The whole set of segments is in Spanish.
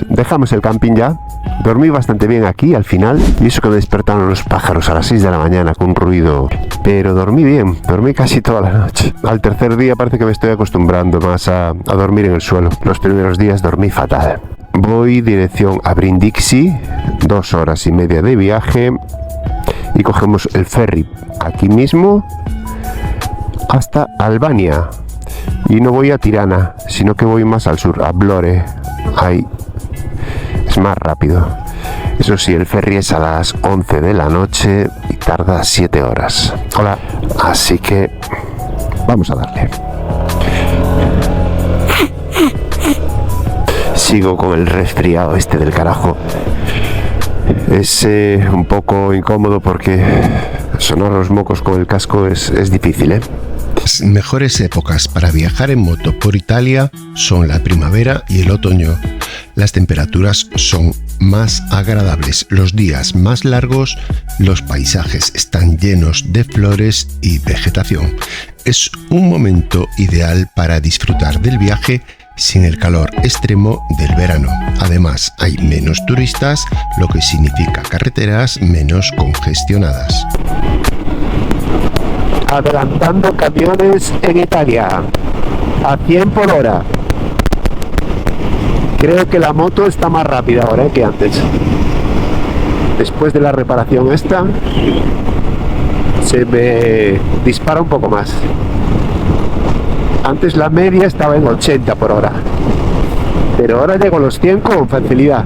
dejamos el camping ya. Dormí bastante bien aquí al final, y eso que me despertaron los pájaros a las 6 de la mañana con ruido, pero dormí bien, dormí casi toda la noche. Al tercer día parece que me estoy acostumbrando más a dormir en el suelo. Los primeros días dormí fatal. Voy dirección a Brindisi, 2 horas y media de viaje, y cogemos el ferry aquí mismo hasta Albania. Y no voy a Tirana, sino que voy más al sur, a Vlore. Ahí es más rápido. Eso sí, el ferry es a las 11 de la noche y tarda 7 horas. Hola. Así que vamos a darle. Sigo con el resfriado este del carajo. Es un poco incómodo porque sonar los mocos con el casco es difícil, ¿eh? Las mejores épocas para viajar en moto por Italia son la primavera y el otoño. Las temperaturas son más agradables, los días más largos, los paisajes están llenos de flores y vegetación. Es un momento ideal para disfrutar del viaje sin el calor extremo del verano. Además, hay menos turistas, lo que significa carreteras menos congestionadas. Adelantando camiones en Italia a 100 por hora. Creo que la moto está más rápida ahora que antes. Después de la reparación esta, se me dispara un poco más. Antes la media estaba en 80 por hora, pero ahora llego a los 100 con facilidad.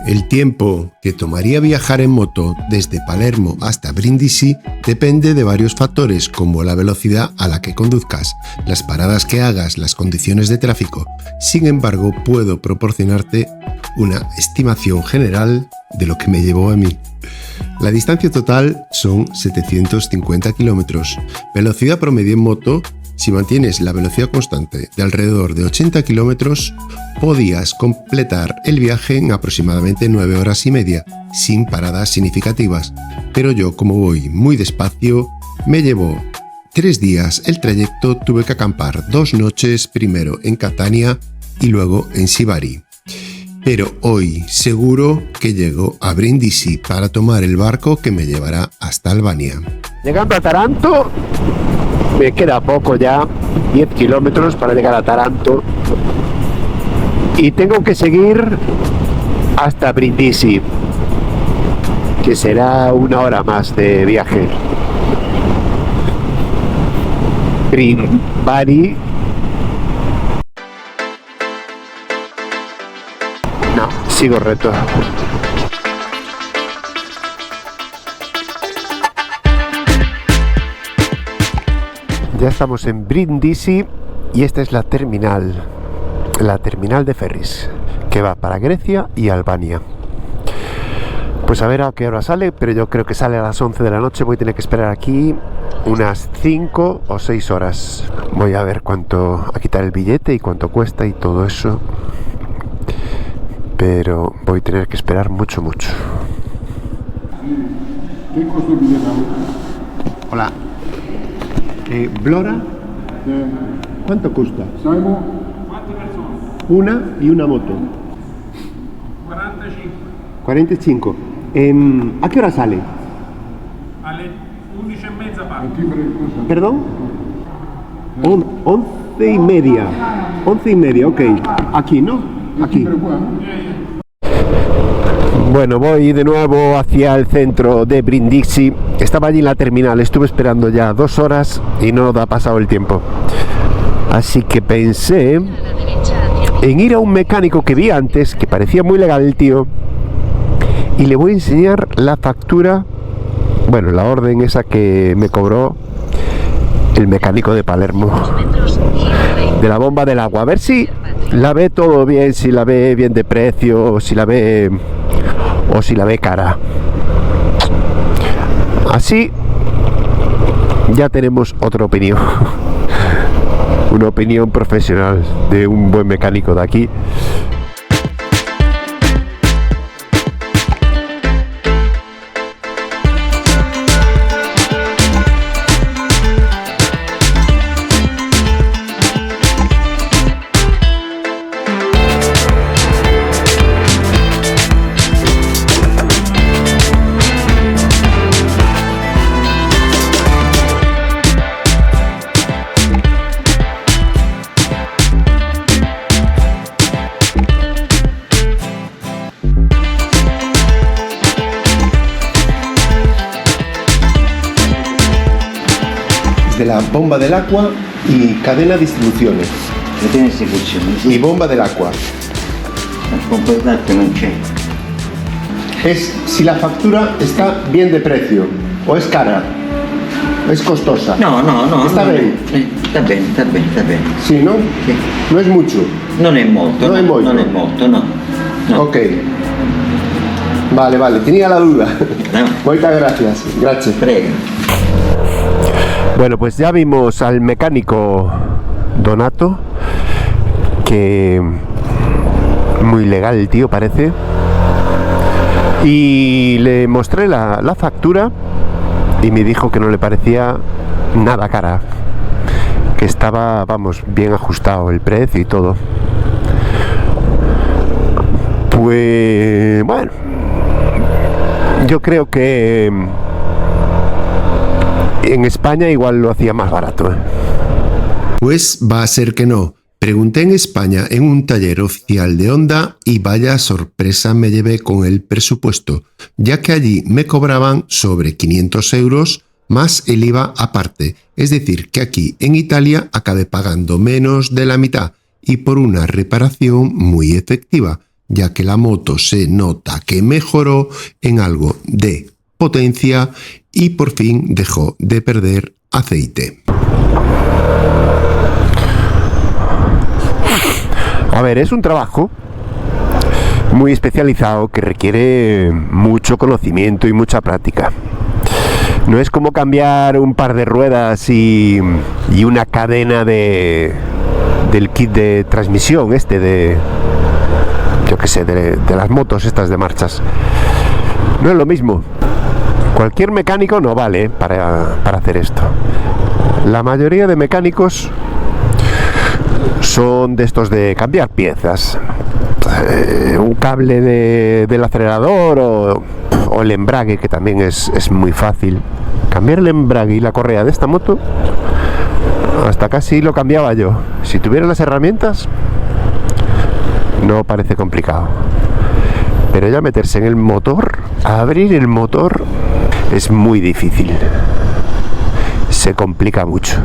El tiempo que tomaría viajar en moto desde Palermo hasta Brindisi depende de varios factores, como la velocidad a la que conduzcas, las paradas que hagas, las condiciones de tráfico. Sin embargo, puedo proporcionarte una estimación general de lo que me llevó a mí. La distancia total son 750 kilómetros. Velocidad promedio en moto. Si mantienes la velocidad constante de alrededor de 80 kilómetros, podías completar el viaje en aproximadamente 9 horas y media, sin paradas significativas. Pero yo, como voy muy despacio, me llevó 3 días el trayecto. Tuve que acampar 2 noches, primero en Catania y luego en Sivari. Pero hoy seguro que llego a Brindisi para tomar el barco que me llevará hasta Albania. Llegando a Taranto, me queda poco ya, 10 kilómetros para llegar a Taranto, y tengo que seguir hasta Brindisi, que será 1 hora más de viaje. Bari. No, sigo recto. Ya estamos en Brindisi y esta es la terminal de ferries que va para Grecia y Albania. Pues a ver a qué hora sale, pero yo creo que sale a las 11 de la noche. Voy a tener que esperar aquí unas 5 o 6 horas. Voy a ver a quitar el billete y cuánto cuesta y todo eso, pero voy a tener que esperar mucho. Hola. Vlora, ¿cuánto cuesta? Siamo 4 persone. Una y una moto. 45. ¿A qué hora sale? Alle 11:30 parte. ¿Perdón? 11:30. 11:30, ok. Aquí, ¿no? Aquí. Bueno, voy de nuevo hacia el centro de Brindisi. Estaba allí en la terminal, estuve esperando ya 2 horas y no ha pasado el tiempo. Así que pensé en ir a un mecánico que vi antes, que parecía muy legal el tío, y le voy a enseñar la factura, bueno, la orden esa que me cobró el mecánico de Palermo, de la bomba del agua. A ver si la ve todo bien, si la ve bien de precio, o si la ve cara. Así ya tenemos otra opinión. Una opinión profesional de un buen mecánico de aquí. la bomba del agua y cadena distribuciones. Catena distribuzione, Y sì. bomba del agua. Completamente non c'è. Es si la factura está bien de precio o es cara, es costosa. No, Está non è- bien. Sta bene. Sí, ¿no? Sì. No es mucho. Non è molto. Non è molto. Non è molto, no. No. Ok. Vale, tenía la duda. No. Muchas gracias. Gracias. Prego. Bueno, pues ya vimos al mecánico Donato, que muy legal el tío parece, y le mostré la factura y me dijo que no le parecía nada cara, que estaba, vamos, bien ajustado el precio y todo. Pues bueno, yo creo que en España igual lo hacía más barato, ¿eh? Pues va a ser que no. Pregunté en España en un taller oficial de Honda y vaya sorpresa me llevé con el presupuesto, ya que allí me cobraban sobre 500 euros más el IVA aparte. Es decir, que aquí en Italia acabé pagando menos de la mitad y por una reparación muy efectiva, ya que la moto se nota que mejoró en algo de potencia y por fin dejó de perder aceite. A ver, es un trabajo muy especializado que requiere mucho conocimiento y mucha práctica. No es como cambiar un par de ruedas y una cadena del kit de transmisión yo qué sé, de las motos estas de marchas. No es lo mismo. Cualquier mecánico no vale para hacer esto. La mayoría de mecánicos son de estos de cambiar piezas, un cable del acelerador o el embrague, que también es muy fácil. Cambiar el embrague y la correa de esta moto hasta casi lo cambiaba yo. Si tuviera las herramientas no parece complicado, pero ya meterse en el motor, abrir el motor, es muy difícil, se complica mucho.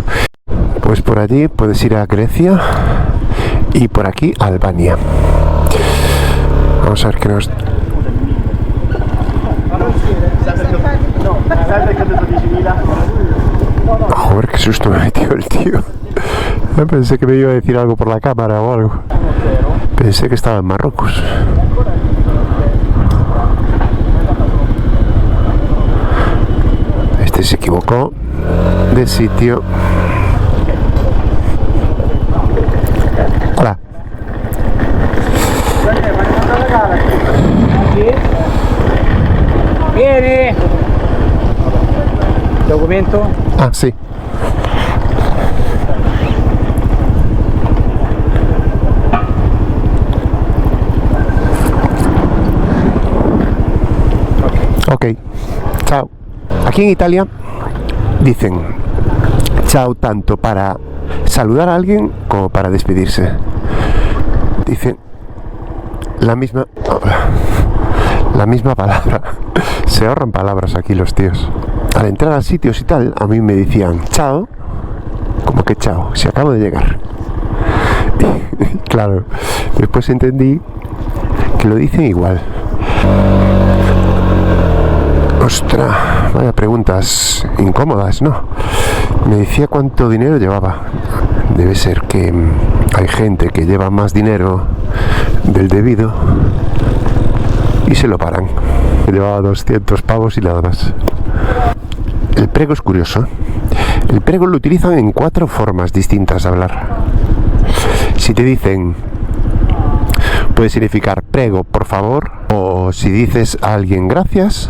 Pues por allí puedes ir a Grecia y por aquí a Albania. Vamos a ver qué nos... Joder, qué susto me ha metido el tío. Pensé que me iba a decir algo por la cámara o algo. Pensé que estaba en Marruecos. Este se equivocó de sitio. Hola. Vieni. Documento. Ah, sí. Ok, chao. Aquí en Italia dicen chao tanto para saludar a alguien como para despedirse. Dicen la misma palabra. Se ahorran palabras aquí los tíos. Al entrar a sitios y tal, a mí me decían chao, como que chao, si acabo de llegar. Y, claro, después entendí que lo dicen igual. Ostras, vaya preguntas incómodas, ¿no? Me decía cuánto dinero llevaba. Debe ser que hay gente que lleva más dinero del debido y se lo paran. Llevaba 200 pavos y nada más. El prego es curioso. El prego lo utilizan en 4 formas distintas de hablar. Si te dicen, puede significar prego, por favor, o si dices a alguien gracias,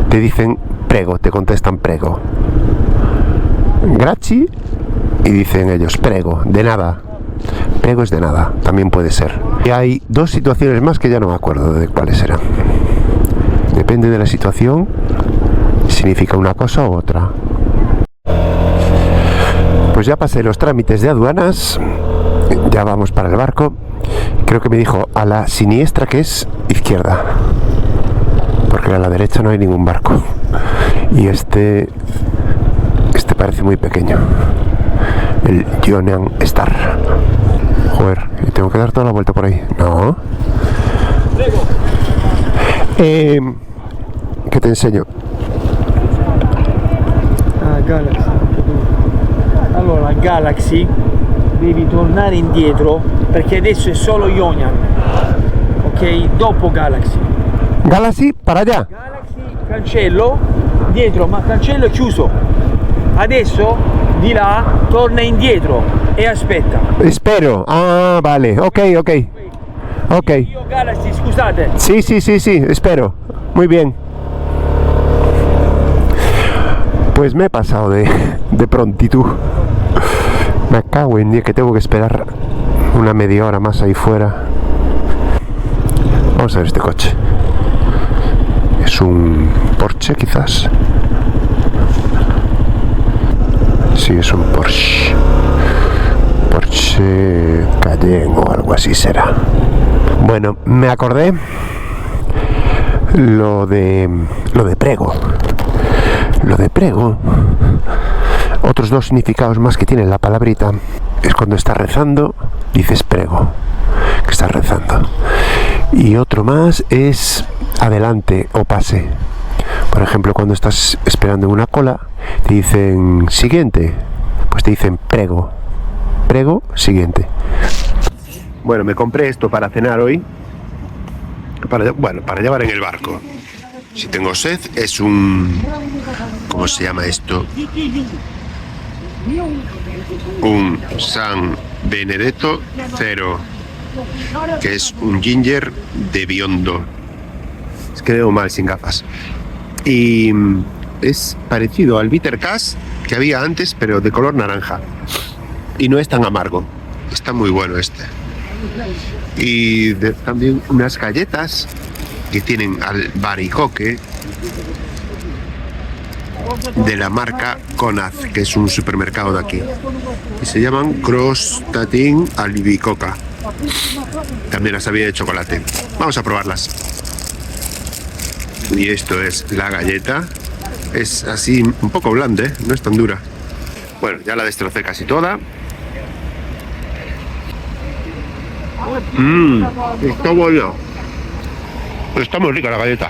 te dicen prego, te contestan prego. Grazie, y dicen ellos prego, de nada. Prego es de nada, también puede ser. Y hay 2 situaciones más que ya no me acuerdo de cuáles eran. Depende de la situación, significa una cosa u otra. Pues ya pasé los trámites de aduanas, ya vamos para el barco. Creo que me dijo a la siniestra, que es izquierda, porque a la derecha no hay ningún barco. Y este parece muy pequeño. El Yonhan Star. Joder, tengo que dar toda la vuelta por ahí. No. ¿Qué te enseño? Galaxy. Allora, Galaxy devi tornare indietro perché adesso è solo Yonhan. Ok? Dopo Galaxy. Galaxy, para allá. Galaxy, cancello, dietro, ma cancello è chiuso. Adesso di là torna indietro e aspetta. Espero. Ah, vale. Ok. Io Galaxy, scusate. Sí, espero. Muy bien. Pues me he pasado de prontitud. Me cago en día que tengo que esperar una media hora más ahí fuera. Vamos a ver este coche. Es un Porsche quizás. Sí, es un Porsche. Porsche Cayenne o algo así será. Bueno, me acordé lo de prego. Lo de prego, otros dos significados más que tiene la palabrita, es cuando estás rezando, dices prego, que estás rezando. Y otro más es adelante o pase. Por ejemplo, cuando estás esperando en una cola, te dicen siguiente, pues te dicen prego. Prego, siguiente. Bueno, me compré esto para cenar hoy, para llevar en el barco. Si tengo sed, es un... ¿Cómo se llama esto? Un San Benedetto Cero, que es un ginger de Biondo. Es que veo mal sin gafas. Y es parecido al Bitter Cass que había antes, pero de color naranja. Y no es tan amargo. Está muy bueno este. Y también unas galletas que tienen albaricoque de la marca Conaz, que es un supermercado de aquí, y se llaman Crostatin Albicoca. También las había de chocolate. Vamos a probarlas. Y esto es la galleta. Es así un poco blanda, ¿eh? No es tan dura. Bueno, ya la destrocé casi toda. Está buena. Está muy rica la galleta.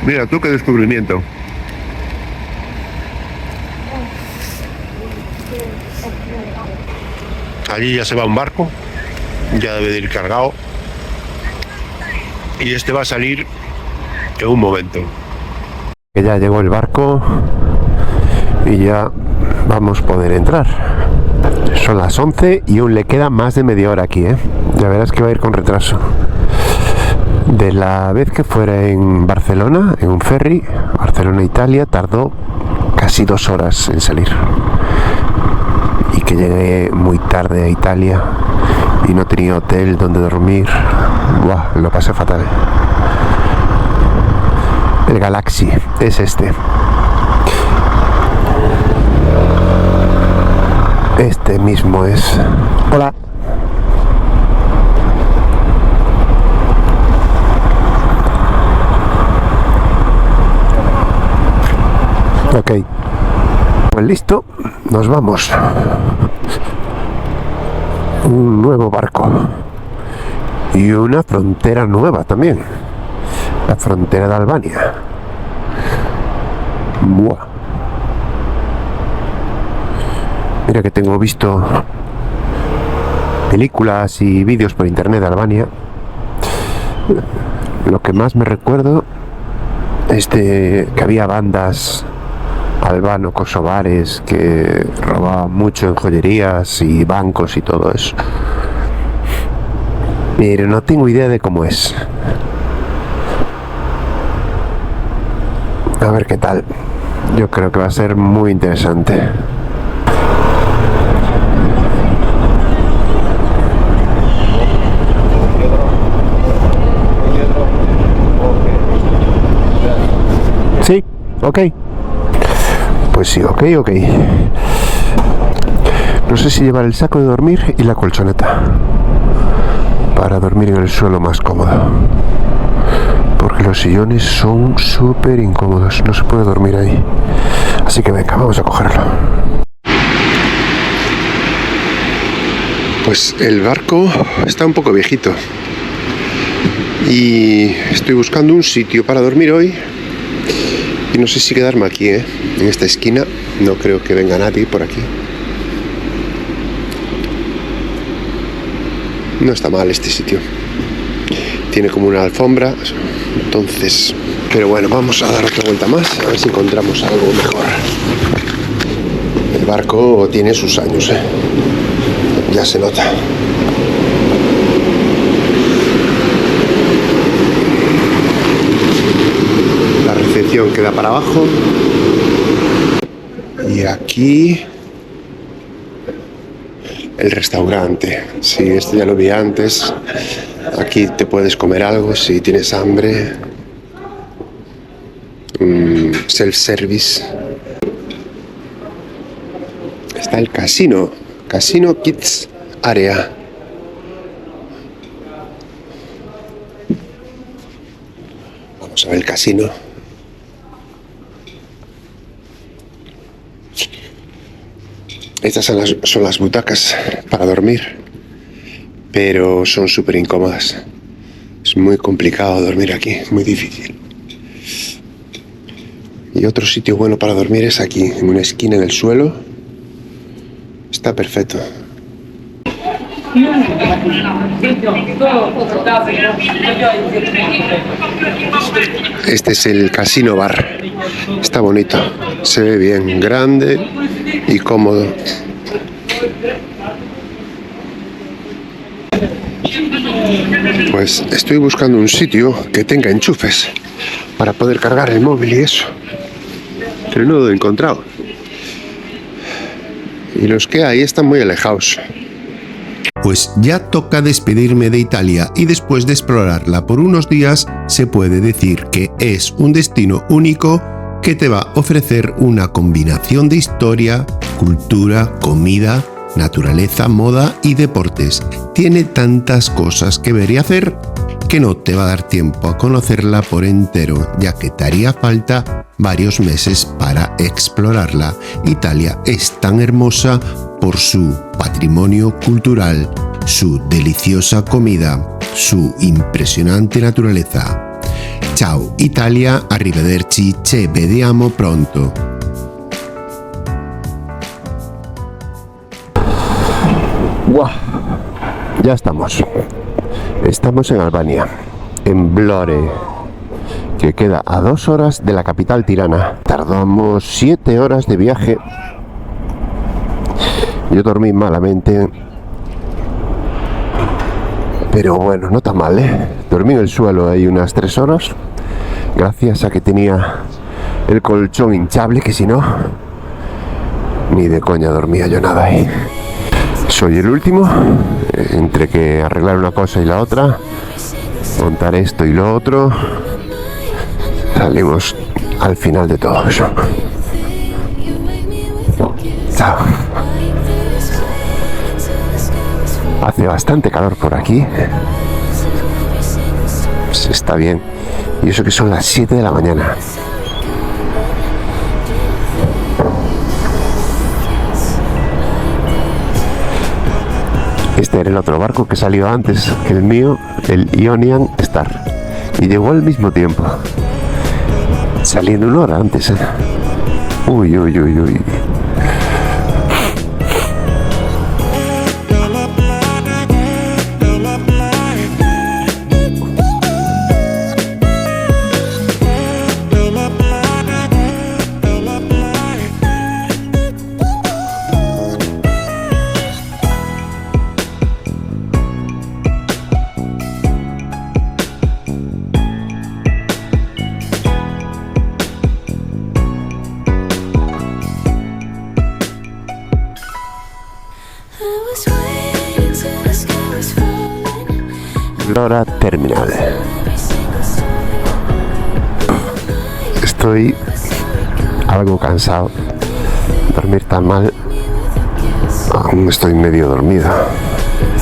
Mira tú qué descubrimiento. Allí ya se va un barco, ya debe de ir cargado, y este va a salir en un momento. Que ya llegó el barco y ya vamos a poder entrar. Son las 11 y aún le queda más de media hora aquí, ¿eh? Ya verás que va a ir con retraso. De la vez que fuera en Barcelona, en un ferry, Barcelona-Italia, tardó casi 2 horas en salir. Y que llegué muy tarde a Italia y no tenía hotel donde dormir. Buah, lo pasé fatal. El Galaxy es este. Este mismo es. Hola. Ok. Pues listo, nos vamos. Un nuevo barco. Y una frontera nueva también. La frontera de Albania. Buah. Mira que tengo visto películas y vídeos por internet de Albania. Lo que más me recuerdo es de que había bandas albano-kosovares que robaban mucho en joyerías y bancos y todo eso. Pero no tengo idea de cómo es. A ver qué tal. Yo creo que va a ser muy interesante. Sí, ok. Pues sí, ok. No sé si llevar el saco de dormir y la colchoneta para dormir en el suelo más cómodo. porque los sillones son súper incómodos, no se puede dormir ahí. Así que venga, vamos a cogerlo. Pues el barco está un poco viejito y estoy buscando un sitio para dormir hoy y no sé si quedarme aquí, en esta esquina. No creo que venga nadie por aquí. No está mal este sitio, tiene como una alfombra, entonces, pero bueno, vamos a dar otra vuelta más, a ver si encontramos algo mejor. El barco tiene sus años, ya se nota. La recepción queda para abajo y aquí el restaurante. Sí, esto ya lo vi antes. Aquí te puedes comer algo si tienes hambre. Self-service. Está el casino. Casino Kids Area. Vamos a ver el casino. Estas son las butacas para dormir, pero son súper incómodas. Es muy complicado dormir aquí, muy difícil. Y otro sitio bueno para dormir es aquí, en una esquina en el suelo. Está perfecto. Este es el casino bar. Está bonito, se ve bien, grande y cómodo. Pues estoy buscando un sitio que tenga enchufes para poder cargar el móvil y eso, pero no lo he encontrado. Y los que hay están muy alejados. Pues ya toca despedirme de Italia y después de explorarla por unos días se puede decir que es un destino único que te va a ofrecer una combinación de historia, cultura, comida, naturaleza, moda y deportes. Tiene tantas cosas que ver y hacer que no te va a dar tiempo a conocerla por entero, ya que te haría falta varios meses para explorarla. Italia es tan hermosa por su patrimonio cultural, su deliciosa comida, su impresionante naturaleza. Ciao Italia, arrivederci, ci vediamo pronto. ¡Guau! Ya estamos. Estamos en Albania, en Vlore, que queda a 2 horas de la capital tirana. Tardamos 7 horas de viaje. Yo dormí malamente, pero bueno, no tan mal, Dormí en el suelo ahí unas 3 horas, gracias a que tenía el colchón hinchable, que si no, ni de coña dormía yo nada ahí. Soy el último, entre que arreglar una cosa y la otra, montar esto y lo otro, salimos al final de todo eso. Chao. Hace bastante calor por aquí. Pues está bien. Y eso que son las 7 de la mañana. Este era el otro barco que salió antes que el mío, el Ionian Star. Y llegó al mismo tiempo. Saliendo 1 hora antes, Uy, uy, uy, uy. Vlora Terminal. Estoy algo cansado. Dormir tan mal. Aún estoy medio dormido.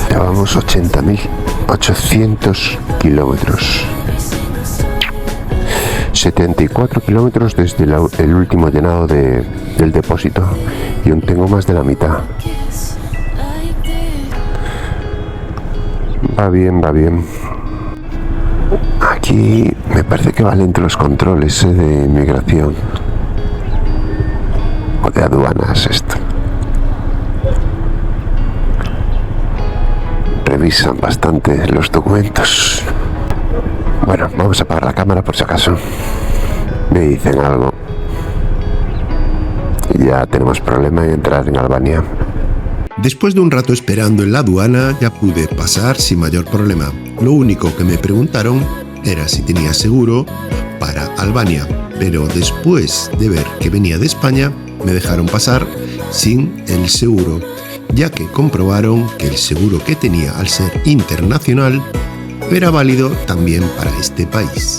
Llevamos 80.800 kilómetros. 74 kilómetros desde el último llenado del depósito y aún tengo más de la mitad. Va bien, va bien. Aquí me parece que va lento los controles de inmigración o de aduanas esto. Revisan bastante los documentos. Bueno, vamos a apagar la cámara por si acaso me dicen algo y ya tenemos problema en entrar en Albania. Después de un rato esperando en la aduana, ya pude pasar sin mayor problema. Lo único que me preguntaron era si tenía seguro para Albania, pero después de ver que venía de España, me dejaron pasar sin el seguro, ya que comprobaron que el seguro que tenía al ser internacional era válido también para este país.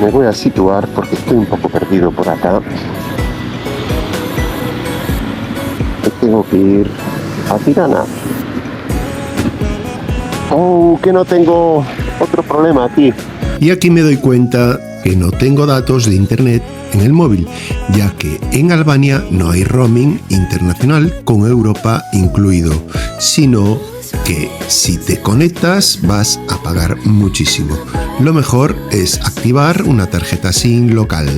Me voy a situar porque estoy un poco perdido por acá. Tengo que ir a Tirana. Oh, que no tengo otro problema aquí. Y aquí me doy cuenta que no tengo datos de internet en el móvil, ya que en Albania no hay roaming internacional con Europa incluido, sino que si te conectas vas a pagar muchísimo. Lo mejor es activar una tarjeta SIM local.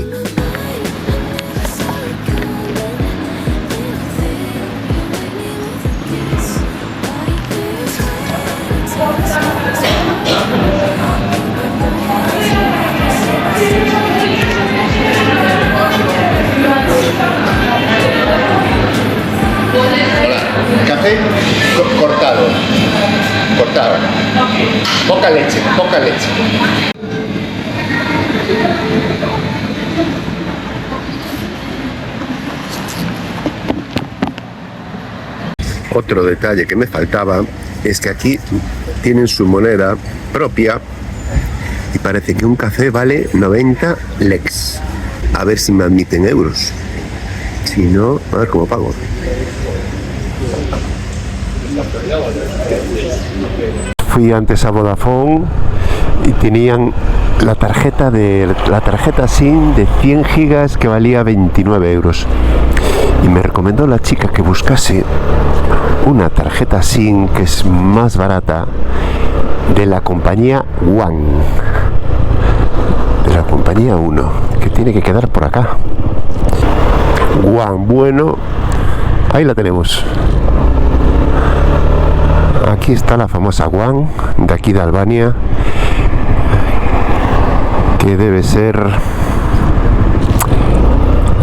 Café cortado. Poca leche. Otro detalle que me faltaba es que aquí tienen su moneda propia y parece que un café vale 90 leks. A ver si me admiten euros. Si no, a ver cómo pago. Fui antes a Vodafone y tenían la tarjeta SIM de 100 gigas que valía 29 euros. Y me recomendó la chica que buscase una tarjeta SIM que es más barata de la compañía One, de la compañía 1, que tiene que quedar por acá. One, bueno, ahí la tenemos. Aquí está la famosa One de aquí de Albania, que debe ser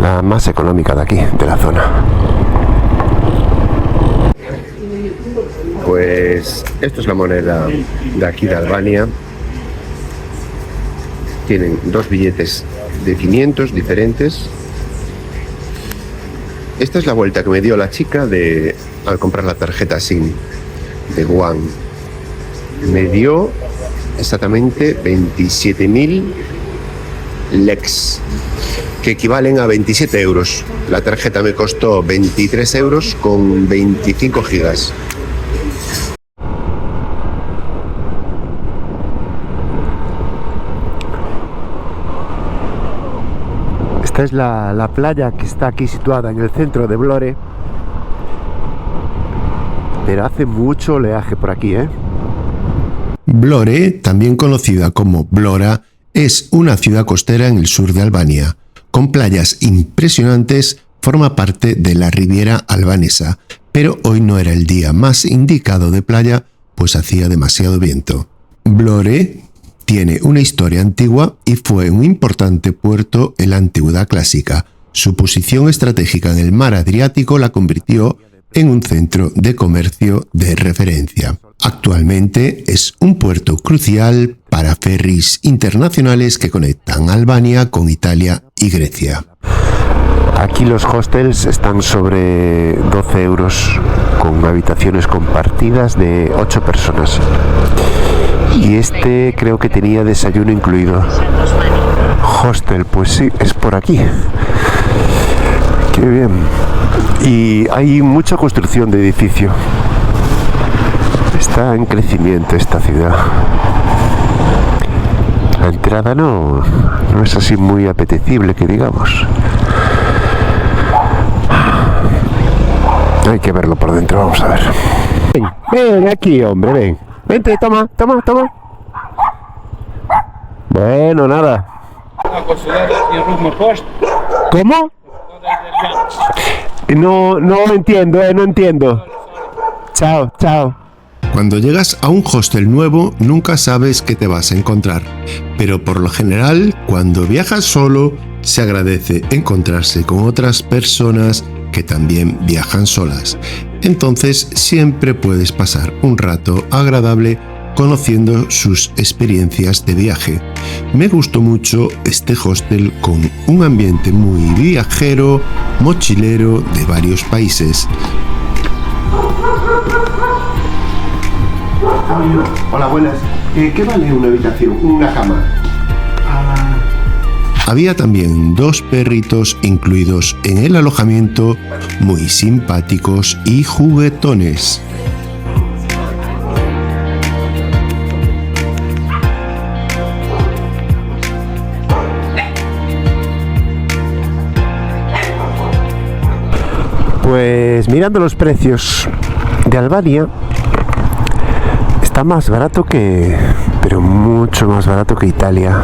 la más económica de aquí, de la zona. Pues esto es la moneda de aquí de Albania. Tienen dos billetes de 500 diferentes. Esta es la vuelta que me dio la chica al comprar la tarjeta SIM de One. Me dio exactamente 27.000 leks, que equivalen a 27 euros. La tarjeta me costó 23 euros con 25 gigas. Esta es la playa que está aquí situada en el centro de Vlore, pero hace mucho oleaje por aquí, ¿eh? Vlore, también conocida como Vlora, es una ciudad costera en el sur de Albania. Con playas impresionantes, forma parte de la Riviera albanesa, pero hoy no era el día más indicado de playa, pues hacía demasiado viento. Vlore tiene una historia antigua y fue un importante puerto en la antigüedad clásica. Su posición estratégica en el mar Adriático la convirtió en un centro de comercio de referencia. Actualmente es un puerto crucial para ferries internacionales que conectan Albania con Italia y Grecia. Aquí los hostels están sobre 12 euros con habitaciones compartidas de 8 personas. Y este creo que tenía desayuno incluido. Hostel, pues sí, es por aquí. Qué bien. Y hay mucha construcción de edificio. Está en crecimiento esta ciudad. la entrada no es así muy apetecible, que digamos. Hay que verlo por dentro, vamos a ver. Ven aquí, hombre, ven. Vente, toma. Bueno, nada. ¿Cómo? No entiendo. Chao. Cuando llegas a un hostel nuevo, nunca sabes qué te vas a encontrar, pero por lo general, cuando viajas solo, se agradece encontrarse con otras personas que también viajan solas. Entonces, siempre puedes pasar un rato agradable conociendo sus experiencias de viaje. Me gustó mucho este hostel con un ambiente muy viajero, mochilero de varios países. Hola, buenas. ¿Qué vale una habitación? Una cama. Había también 2 perritos incluidos en el alojamiento, muy simpáticos y juguetones. Pues mirando los precios de Albania, está más barato pero mucho más barato que Italia.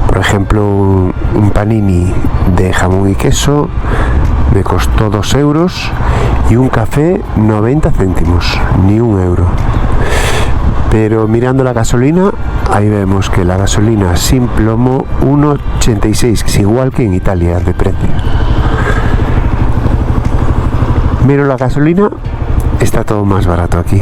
Por ejemplo, un panini de jamón y queso me costó 2 euros y un café 90 céntimos, ni 1 euro. Pero mirando la gasolina, ahí vemos que la gasolina sin plomo 1,86, que es igual que en Italia de precio. Pero la gasolina está todo más barato aquí.